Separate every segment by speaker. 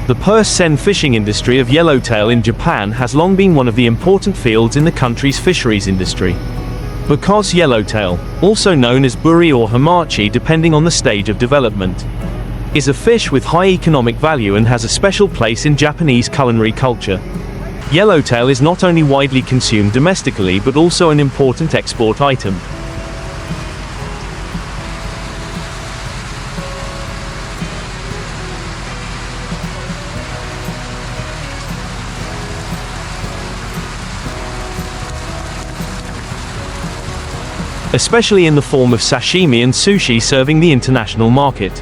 Speaker 1: The purse seine fishing industry of yellowtail in Japan has long been one of the important fields in the country's fisheries industry. Because yellowtail, also known as buri or hamachi depending on the stage of development, is a fish with high economic value and has a special place in Japanese culinary culture. Yellowtail is not only widely consumed domestically but also an important export item. Especially in the form of sashimi and sushi serving the international market.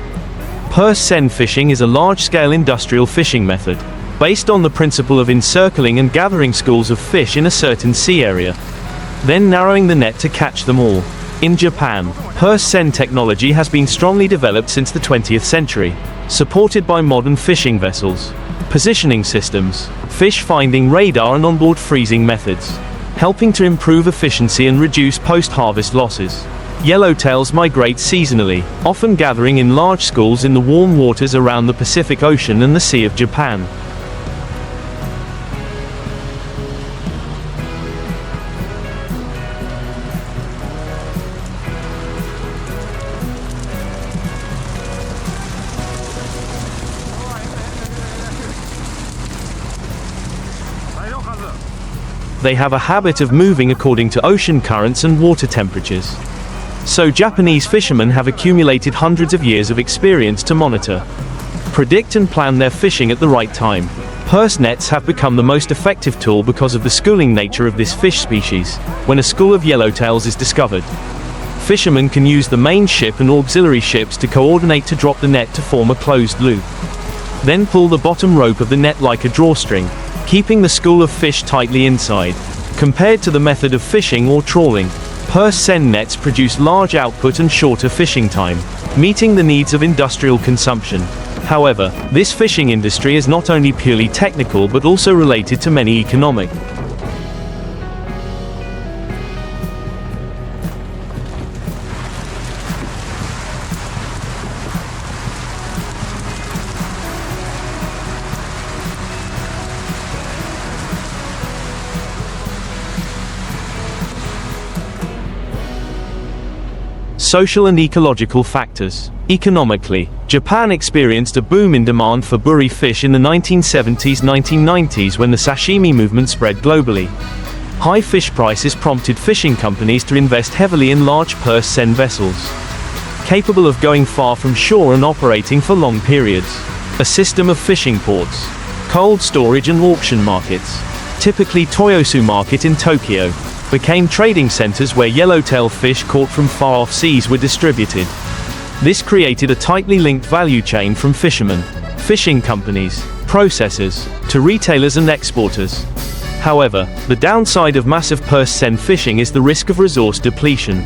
Speaker 1: Purse seine fishing is a large-scale industrial fishing method, based on the principle of encircling and gathering schools of fish in a certain sea area, then narrowing the net to catch them all. In Japan, purse seine technology has been strongly developed since the 20th century, supported by modern fishing vessels, positioning systems, fish finding radar and onboard freezing methods, helping to improve efficiency and reduce post-harvest losses. Yellowtails migrate seasonally, often gathering in large schools in the warm waters around the Pacific Ocean and the Sea of Japan. They have a habit of moving according to ocean currents and water temperatures. So Japanese fishermen have accumulated hundreds of years of experience to monitor, predict and plan their fishing at the right time. Purse nets have become the most effective tool because of the schooling nature of this fish species. When a school of yellowtails is discovered, fishermen can use the main ship and auxiliary ships to coordinate to drop the net to form a closed loop. Then pull the bottom rope of the net like a drawstring, keeping the school of fish tightly inside. Compared to the method of fishing or trawling, purse seine nets produce large output and shorter fishing time, meeting the needs of industrial consumption. However, this fishing industry is not only purely technical but also related to many economic, social and ecological factors. Economically, Japan experienced a boom in demand for buri fish in the 1970s-1990s when the sashimi movement spread globally. High fish prices prompted fishing companies to invest heavily in large purse seine vessels, capable of going far from shore and operating for long periods. A system of fishing ports, cold storage and auction markets, typically Toyosu Market in Tokyo, became trading centers where yellowtail fish caught from far-off seas were distributed. This created a tightly linked value chain from fishermen, fishing companies, processors, to retailers and exporters. However, the downside of massive purse seine fishing is the risk of resource depletion.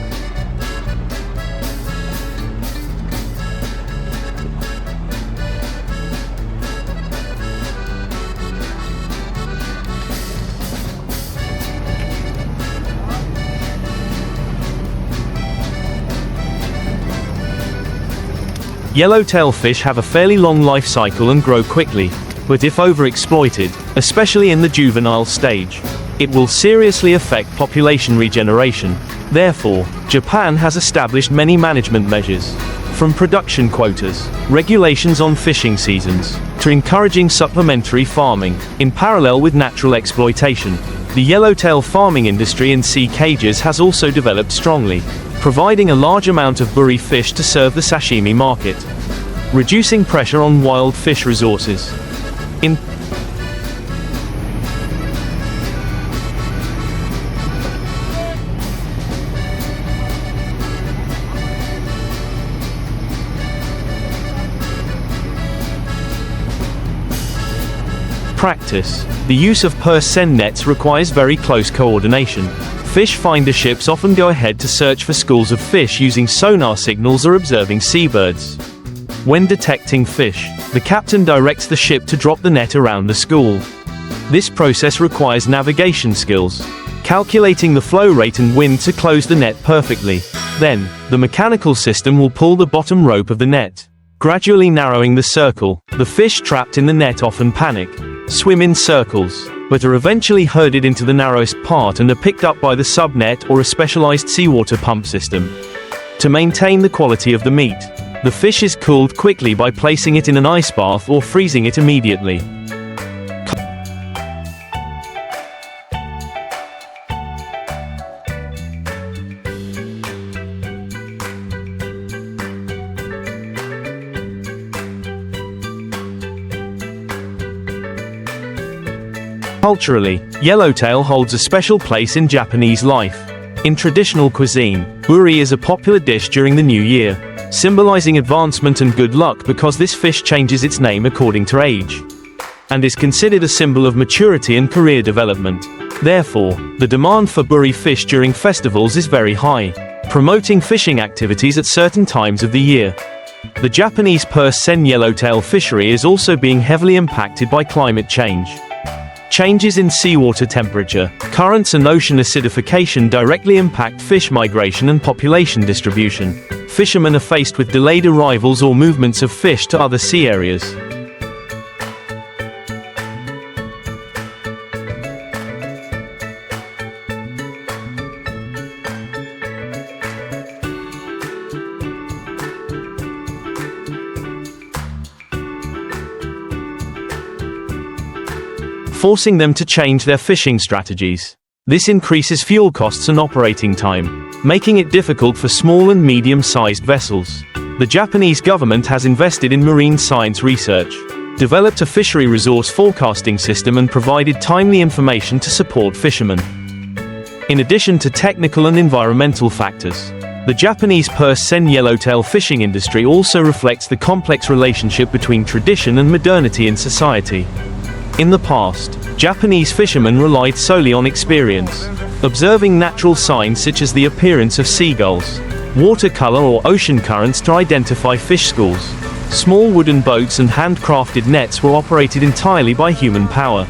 Speaker 1: Yellowtail fish have a fairly long life cycle and grow quickly, but if overexploited, especially in the juvenile stage, it will seriously affect population regeneration. Therefore, Japan has established many management measures, from production quotas, regulations on fishing seasons, to encouraging supplementary farming, in parallel with natural exploitation. The yellowtail farming industry in sea cages has also developed strongly, providing a large amount of buri fish to serve the sashimi market, reducing pressure on wild fish resources. In practice, the use of purse seine nets requires very close coordination. Fish finder ships often go ahead to search for schools of fish using sonar signals or observing seabirds. When detecting fish, the captain directs the ship to drop the net around the school. This process requires navigation skills, calculating the flow rate and wind to close the net perfectly. Then, the mechanical system will pull the bottom rope of the net, Gradually narrowing the circle, the fish trapped in the net often panic, swim in circles, but are eventually herded into the narrowest part and are picked up by the subnet or a specialized seawater pump system. To maintain the quality of the meat, the fish is cooled quickly by placing it in an ice bath or freezing it immediately. Culturally, Yellowtail holds a special place in Japanese life. In traditional cuisine, buri is a popular dish during the new year, symbolizing advancement and good luck because this fish changes its name according to age, and is considered a symbol of maturity and career development. Therefore, the demand for buri fish during festivals is very high, promoting fishing activities at certain times of the year. The Japanese seine yellowtail fishery is also being heavily impacted by climate change. Changes in seawater temperature, currents and ocean acidification directly impact fish migration and population distribution. Fishermen are faced with delayed arrivals or movements of fish to other sea areas. Forcing them to change their fishing strategies. This increases fuel costs and operating time, making it difficult for small and medium-sized vessels. The Japanese government has invested in marine science research, developed a fishery resource forecasting system and provided timely information to support fishermen. In addition to technical and environmental factors, the Japanese seine yellowtail fishing industry also reflects the complex relationship between tradition and modernity in society. In the past, Japanese fishermen relied solely on experience, observing natural signs such as the appearance of seagulls, watercolor or ocean currents to identify fish schools. Small wooden boats and handcrafted nets were operated entirely by human power.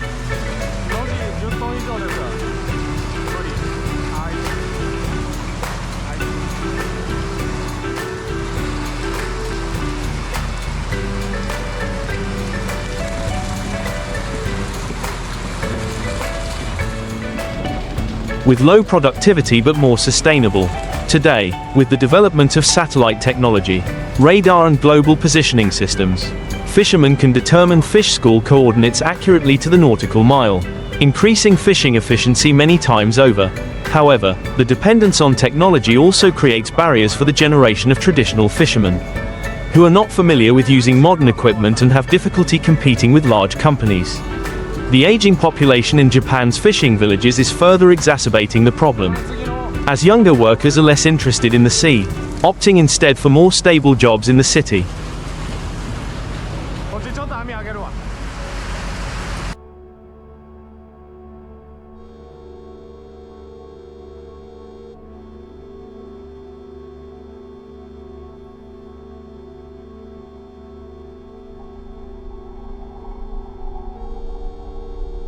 Speaker 1: With low productivity but more sustainable. Today, with the development of satellite technology, radar and global positioning systems, fishermen can determine fish school coordinates accurately to the nautical mile, increasing fishing efficiency many times over. However, the dependence on technology also creates barriers for the generation of traditional fishermen, who are not familiar with using modern equipment and have difficulty competing with large companies. The aging population in Japan's fishing villages is further exacerbating the problem, as younger workers are less interested in the sea, opting instead for more stable jobs in the city.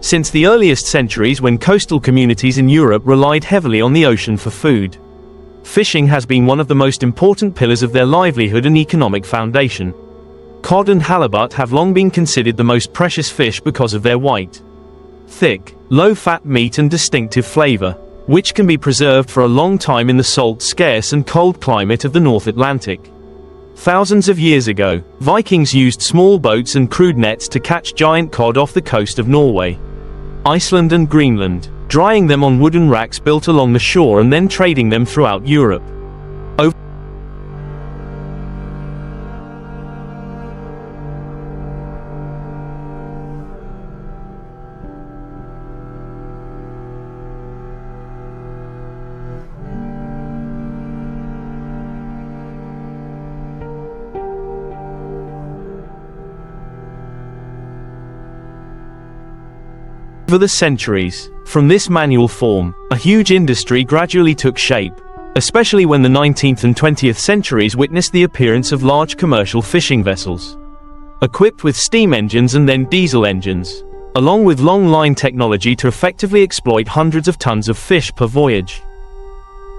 Speaker 1: Since the earliest centuries when coastal communities in Europe relied heavily on the ocean for food, fishing has been one of the most important pillars of their livelihood and economic foundation. Cod and halibut have long been considered the most precious fish because of their white, thick, low-fat meat and distinctive flavor, which can be preserved for a long time in the salt, scarce and cold climate of the North Atlantic. Thousands of years ago, Vikings used small boats and crude nets to catch giant cod off the coast of Norway, Iceland and Greenland, drying them on wooden racks built along the shore and then trading them throughout Europe. Over the centuries, from this manual form, a huge industry gradually took shape, especially when the 19th and 20th centuries witnessed the appearance of large commercial fishing vessels, equipped with steam engines and then diesel engines, along with long-line technology to effectively exploit hundreds of tons of fish per voyage.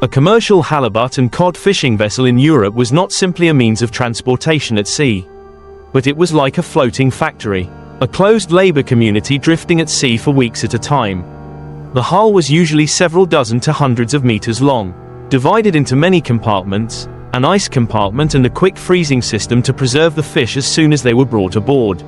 Speaker 1: A commercial halibut and cod fishing vessel in Europe was not simply a means of transportation at sea. but it was like a floating factory, a closed labor community drifting at sea for weeks at a time. The hull was usually several dozen to hundreds of meters long, divided into many compartments, an ice compartment and a quick freezing system to preserve the fish as soon as they were brought aboard.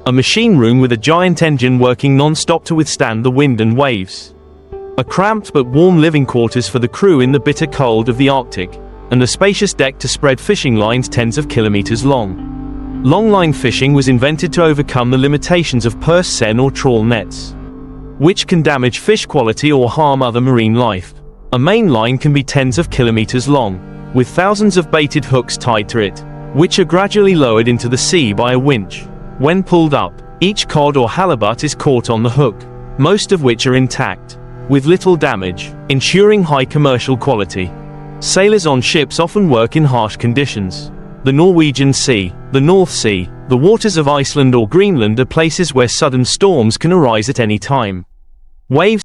Speaker 1: A machine room with a giant engine working non-stop to withstand the wind and waves. A cramped but warm living quarters for the crew in the bitter cold of the Arctic, and a spacious deck to spread fishing lines tens of kilometers long. Longline fishing was invented to overcome the limitations of purse seine or trawl nets, which can damage fish quality or harm other marine life. A main line can be tens of kilometers long, with thousands of baited hooks tied to it, which are gradually lowered into the sea by a winch. When pulled up, each cod or halibut is caught on the hook, most of which are intact, with little damage, ensuring high commercial quality. Sailors on ships often work in harsh conditions. The Norwegian Sea, the North Sea, the waters of Iceland or Greenland are places where sudden storms can arise at any time. Waves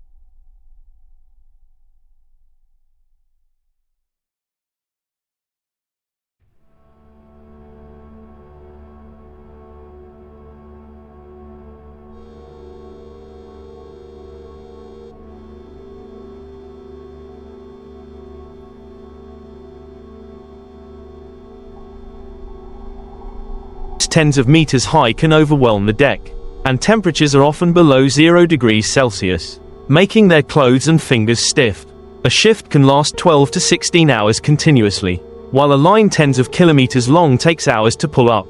Speaker 1: tens of meters high can overwhelm the deck, and temperatures are often below 0 degrees Celsius, making their clothes and fingers stiff. A shift can last 12 to 16 hours continuously, while a line tens of kilometers long takes hours to pull up.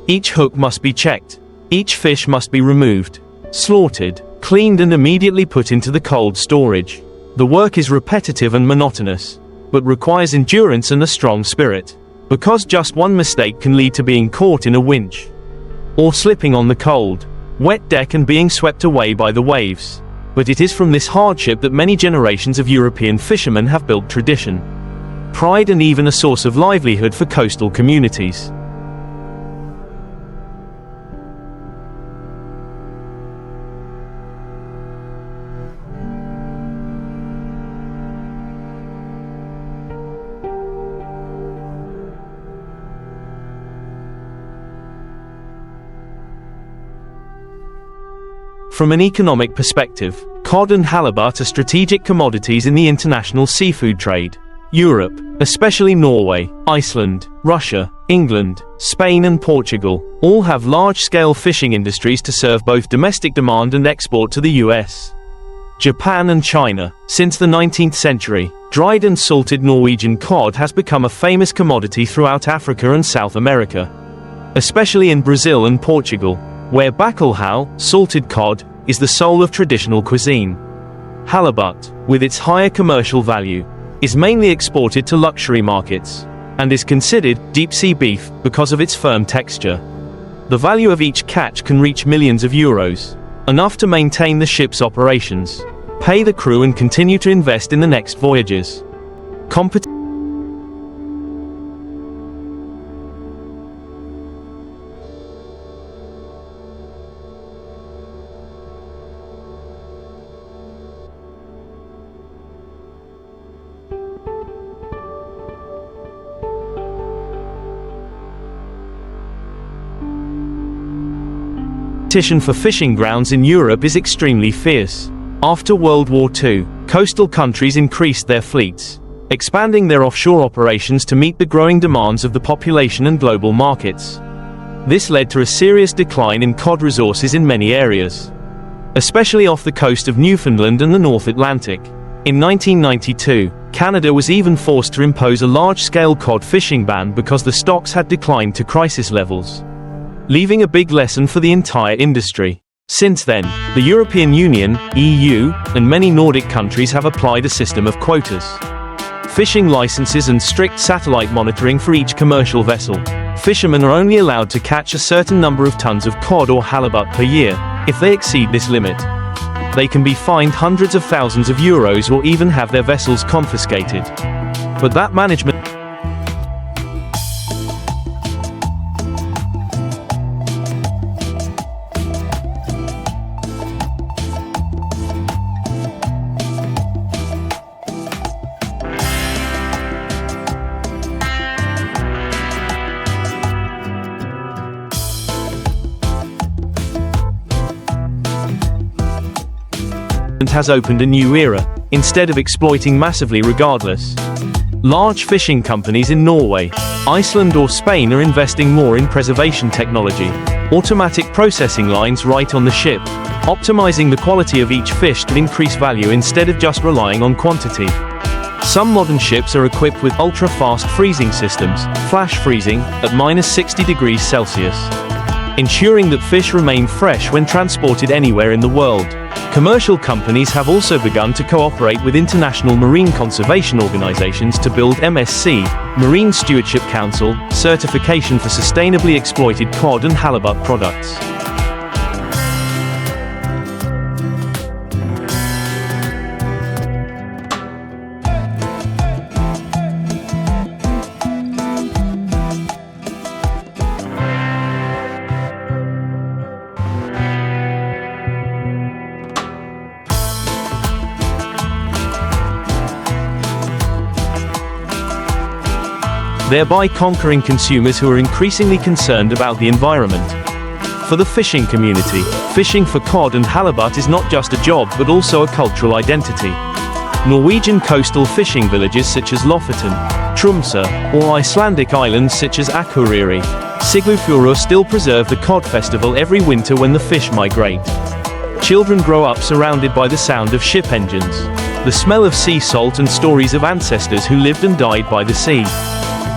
Speaker 1: Each hook must be checked. Each fish must be removed, slaughtered, cleaned and immediately put into the cold storage. The work is repetitive and monotonous, but requires endurance and a strong spirit, because just one mistake can lead to being caught in a winch, or slipping on the cold, wet deck and being swept away by the waves. But it is from this hardship that many generations of European fishermen have built tradition, pride and even a source of livelihood for coastal communities. From an economic perspective, cod and halibut are strategic commodities in the international seafood trade. Europe, especially Norway, Iceland, Russia, England, Spain and Portugal, all have large-scale fishing industries to serve both domestic demand and export to the US. Japan and China. Since the 19th century, dried and salted Norwegian cod has become a famous commodity throughout Africa and South America, especially in Brazil and Portugal, where bacalhau, salted cod, is the soul of traditional cuisine. Halibut, with its higher commercial value, is mainly exported to luxury markets, and is considered deep-sea beef because of its firm texture. The value of each catch can reach millions of euros, enough to maintain the ship's operations, pay the crew and continue to invest in the next voyages. Competition for fishing grounds in Europe is extremely fierce. After World War II, coastal countries increased their fleets, expanding their offshore operations to meet the growing demands of the population and global markets. This led to a serious decline in cod resources in many areas, especially off the coast of Newfoundland and the North Atlantic. In 1992, Canada was even forced to impose a large-scale cod fishing ban because the stocks had declined to crisis levels, leaving a big lesson for the entire industry. Since then, the European Union, EU, and many Nordic countries have applied a system of quotas, fishing licenses and strict satellite monitoring for each commercial vessel. Fishermen are only allowed to catch a certain number of tons of cod or halibut per year. If they exceed this limit, they can be fined hundreds of thousands of euros or even have their vessels confiscated. But that management has opened a new era, instead of exploiting massively regardless. Large fishing companies in Norway, Iceland or Spain are investing more in preservation technology, automatic processing lines right on the ship, optimizing the quality of each fish to increase value instead of just relying on quantity. Some modern ships are equipped with ultra-fast freezing systems, flash freezing, at -60°C, ensuring that fish remain fresh when transported anywhere in the world. Commercial companies have also begun to cooperate with international marine conservation organizations to build MSC, Marine Stewardship Council, certification for sustainably exploited cod and halibut products. Thereby conquering consumers who are increasingly concerned about the environment. For the fishing community, fishing for cod and halibut is not just a job but also a cultural identity. Norwegian coastal fishing villages such as Lofoten, Tromsø, or Icelandic islands such as Akureyri, Siglufjordur still preserve the cod festival every winter when the fish migrate. Children grow up surrounded by the sound of ship engines, the smell of sea salt and stories of ancestors who lived and died by the sea.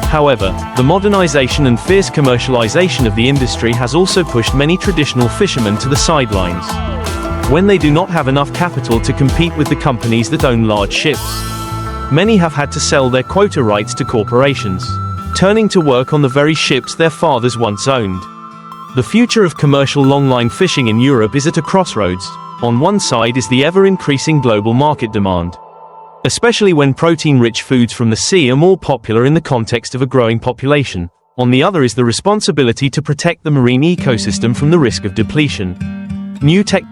Speaker 1: However, the modernization and fierce commercialization of the industry has also pushed many traditional fishermen to the sidelines. When they do not have enough capital to compete with the companies that own large ships, many have had to sell their quota rights to corporations, turning to work on the very ships their fathers once owned. The future of commercial longline fishing in Europe is at a crossroads. On one side is the ever-increasing global market demand, especially when protein-rich foods from the sea are more popular in the context of a growing population. On the other is the responsibility to protect the marine ecosystem from the risk of depletion. New technology,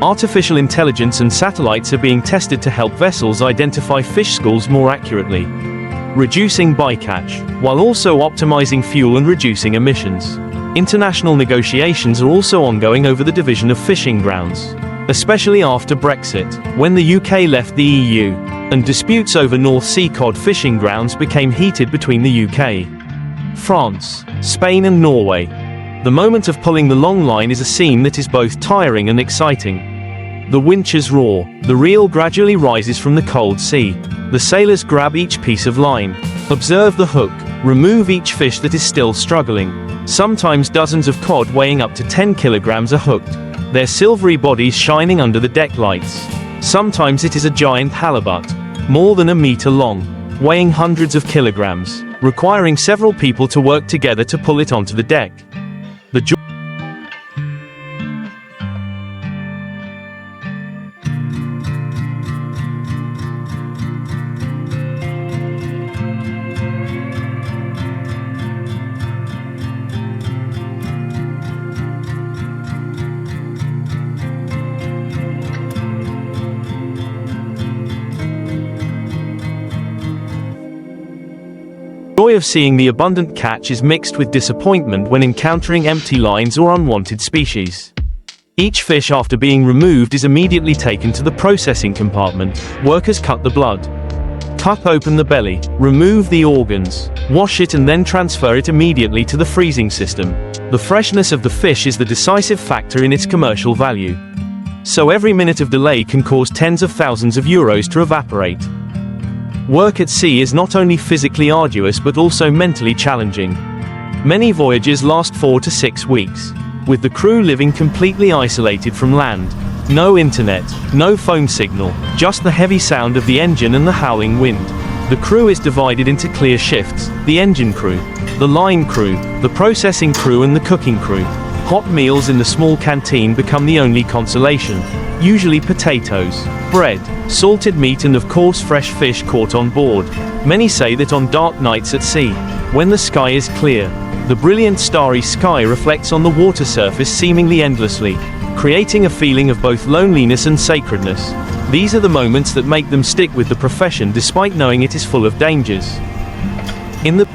Speaker 1: artificial intelligence and satellites are being tested to help vessels identify fish schools more accurately, reducing bycatch, while also optimizing fuel and reducing emissions. International negotiations are also ongoing over the division of fishing grounds, especially after Brexit, when the UK left the EU, and disputes over North Sea cod fishing grounds became heated between the UK, France, Spain and Norway. The moment of pulling the long line is a scene that is both tiring and exciting. The winches roar, the reel gradually rises from the cold sea. The sailors grab each piece of line, observe the hook, remove each fish that is still struggling. Sometimes dozens of cod weighing up to 10 kilograms are hooked, their silvery bodies shining under the deck lights. Sometimes it is a giant halibut, more than a meter long, weighing hundreds of kilograms, requiring several people to work together to pull it onto the deck. The joy of seeing the abundant catch is mixed with disappointment when encountering empty lines or unwanted species. Each fish after being removed is immediately taken to the processing compartment. Workers cut the blood, cut open the belly, remove the organs, wash it and then transfer it immediately to the freezing system. The freshness of the fish is the decisive factor in its commercial value. So every minute of delay can cause tens of thousands of euros to evaporate. Work at sea is not only physically arduous but also mentally challenging. Many voyages last 4 to 6 weeks, with the crew living completely isolated from land. No internet, no phone signal, just the heavy sound of the engine and the howling wind. The crew is divided into clear shifts: the engine crew, the line crew, the processing crew and the cooking crew. Hot meals in the small canteen become the only consolation, usually potatoes, bread, salted meat and of course fresh fish caught on board. Many say that on dark nights at sea, when the sky is clear, the brilliant starry sky reflects on the water surface seemingly endlessly, creating a feeling of both loneliness and sacredness. These are the moments that make them stick with the profession despite knowing it is full of dangers. In the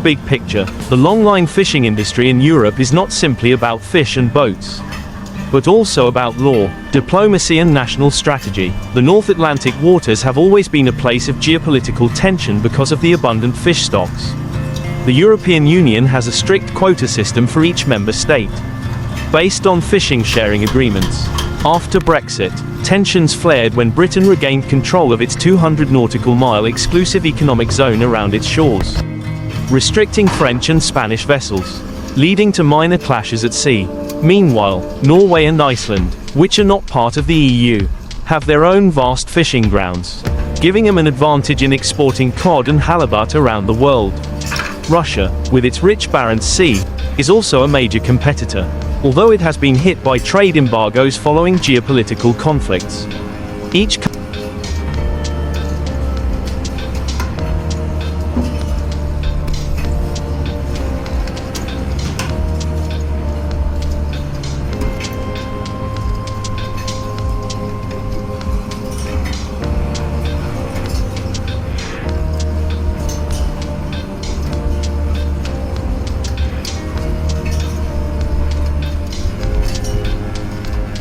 Speaker 1: big picture, the longline fishing industry in Europe is not simply about fish and boats, but also about law, diplomacy and national strategy. The North Atlantic waters have always been a place of geopolitical tension because of the abundant fish stocks. The European Union has a strict quota system for each member state, based on fishing sharing agreements. After Brexit, tensions flared when Britain regained control of its 200 nautical mile exclusive economic zone around its shores, restricting French and Spanish vessels, leading to minor clashes at sea. Meanwhile, Norway and Iceland, which are not part of the EU, have their own vast fishing grounds, giving them an advantage in exporting cod and halibut around the world. Russia, with its rich Barents Sea, is also a major competitor, although it has been hit by trade embargoes following geopolitical conflicts. Each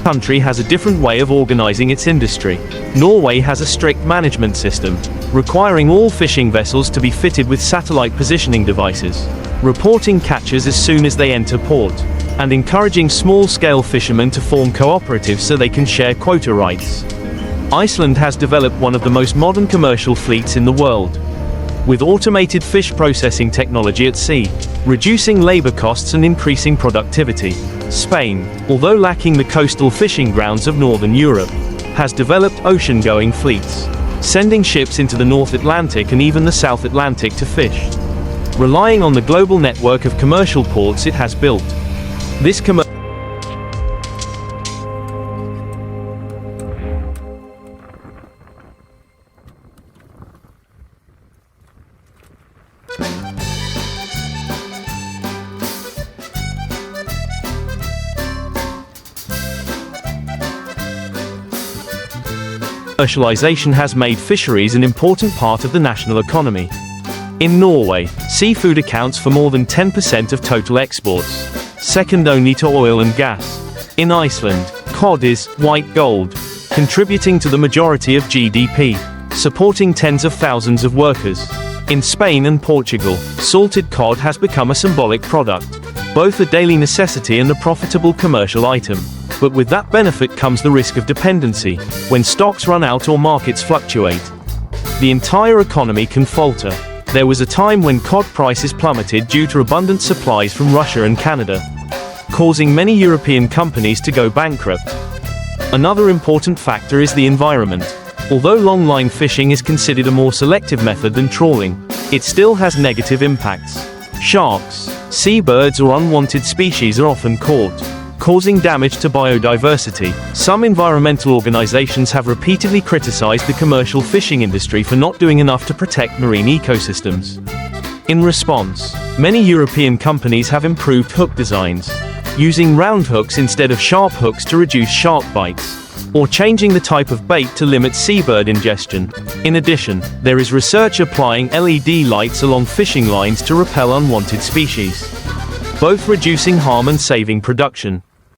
Speaker 1: country has a different way of organizing its industry. Norway has a strict management system, requiring all fishing vessels to be fitted with satellite positioning devices, reporting catches as soon as they enter port, and encouraging small-scale fishermen to form cooperatives so they can share quota rights. Iceland has developed one of the most modern commercial fleets in the world, with automated fish processing technology at sea, reducing labor costs and increasing productivity. Spain, although lacking the coastal fishing grounds of northern Europe, has developed ocean-going fleets, sending ships into the North Atlantic and even the South Atlantic to fish. Relying on the global network of commercial ports it has built, this commercialization has made fisheries an important part of the national economy. In Norway, seafood accounts for more than 10% of total exports, second only to oil and gas. In Iceland, cod is white gold, contributing to the majority of GDP, supporting tens of thousands of workers. In Spain and Portugal, salted cod has become a symbolic product, both a daily necessity and a profitable commercial item. But with that benefit comes the risk of dependency. When stocks run out or markets fluctuate, the entire economy can falter. There was a time when cod prices plummeted due to abundant supplies from Russia and Canada, causing many European companies to go bankrupt. Another important factor is the environment. Although longline fishing is considered a more selective method than trawling, it still has negative impacts. Sharks, seabirds or unwanted species are often caught, causing damage to biodiversity. Some environmental organizations have repeatedly criticized the commercial fishing industry for not doing enough to protect marine ecosystems. In response, many European companies have improved hook designs, using round hooks instead of sharp hooks to reduce shark bites, or changing the type of bait to limit seabird ingestion. In addition, there is research applying LED lights along fishing lines to repel unwanted species, both reducing harm and saving production.